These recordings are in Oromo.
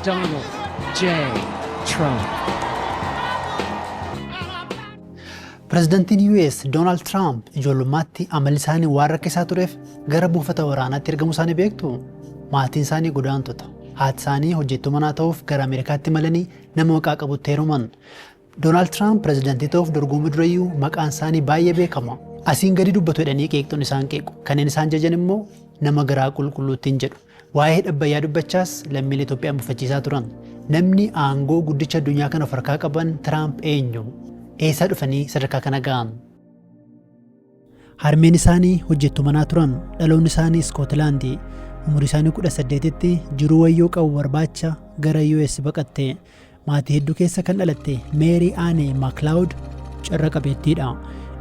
Donald J. Trump. Pireezidantiin US Donald Trump ijoollummaatti amalli isaanii waan rakkisaa tureef gara buufata waraanaatti ergamuu isaanii beektu. Maatiin isaanii godaantota. Haati isaanii hojjettuu manaa ta'uuf gara Ameerikaatti malanii nama maqaa qabutti heeruman. Donald Trump pireezidantii ta'uuf dorgomuu durayyuu maqaan isaanii baay'ee beekama. Asiin gadi dubbatu jedhanii qeeqxoon isaan qeequ. Kanneen isaan jajan immoo nama garaa qulqulluuttiin jedhu. Waa'ee dhabbayyaa dubbachaas lammiilee Itoophiyaa mufachiisaa turan. Namni aangoo guddicha addunyaa kana of harkaa qaban Trump eenyu? Eessaa dhufanii sadarkaa kana ga'an? Harmeen isaanii hojjettuu manaa turan. Dhaloonni isaanii Iskootilaandii. Umurii isaanii 18tti jiruu wayyoo qabu barbaacha gara US baqatte. Maatii hedduu keessa kan dhalatte Mary Anne McLeod carra qabeettiidha.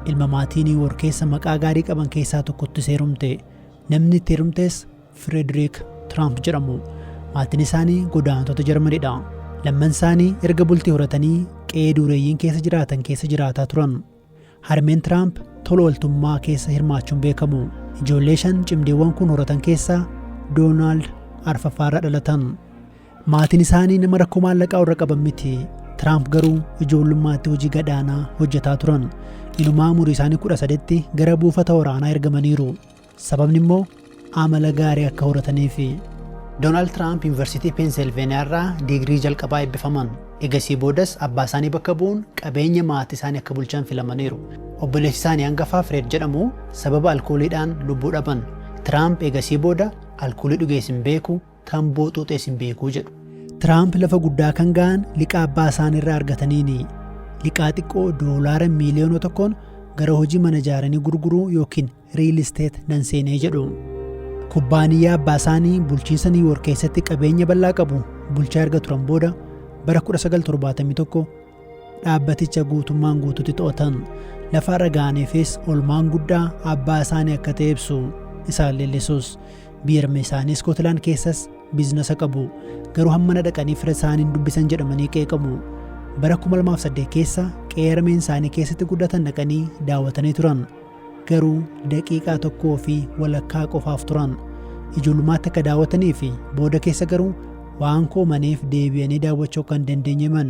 Ilma maatii New York keessa maqaa gaarii qaban keessaa tokkotti heerumte. Namni itti heerumtes Frederick Trump jedhamu. Maatiin isaanii godaantota Jarmaniidha. Lamman isaanii erga bultii horatanii qe'ee dureeyyiin keessa jiraataa turan. Harmeen Trump tola ooltummaa keessa hirmaachuun beekamu. Ijoollee 5 cimdiiwwan kun horatan keessaa Donald arfaffaarra dhalatan. Maatiin isaanii nama rakkoo maallaqaa warra qaban miti. Trump garuu ijoollummaatti hojii gadaanaa hojjetaa turan. Inumaa umurii isaanii 13tti gara buufata waraanaa ergamaniiru. Sababni immoo amala gaarii akka horataniifi. Donald Trump Yuunivarsiitii Peensilveeniyaa irraa digirii jalqabaa eebbifaman. Egasii boodas abbaa isaanii bakka bu'uun qabeenya maatii isaanii akka bulchan filamaniiru. Obboleessi isaanii hangafaa Fred jedhamu sababa alkooliidhaan lubbuu dhaban. Trump egasii booda alkoolii dhugees hin beeku, tamboo xuuxees hin beeku jedhu. Trump lafa guddaa kan ga'an liqaa abbaa isaanii irraa argataniini. Liqaa xiqqoo doolaara miiliyoona tokkoon gara hojii mana ijaaranii gurguruu yookiin real estate nan seenee jedhu. Kubbaaniyyaa abbaa isaanii bulchiinsa New York keessatti qabeenya bal'aa qabu bulchaa erga turan booda bara 1971 dhaabbaticha guutummaan guutuutti to'atan. Lafa ragaaneefis olmaan guddaa abbaa isaanii akka ta'e ibsu. Isaan leellisuus biirma isaanii Iskootilaand keessas biizinasa qabu. Garuu hammana dhaqanii fira isaaniin dubbisan jedhamanii qeeqamu. Bara 2008 keessa qeerameen isaanii keessatti guddatan dhaqanii daawwatanii turan. Garuu daqiiqaa tokkoo fi walakkaa qofaaf turan. Ijoollummaatti akka daawwatanii fi booda keessa garuu waan koomaniif deebi'anii daawwachuu kan dandeenye man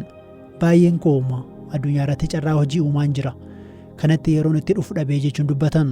baay'een kooma addunyaa irratti carraa hojii uumaan jira. Kanatti yeroon itti dhufu dhabee jechuun dubbatan.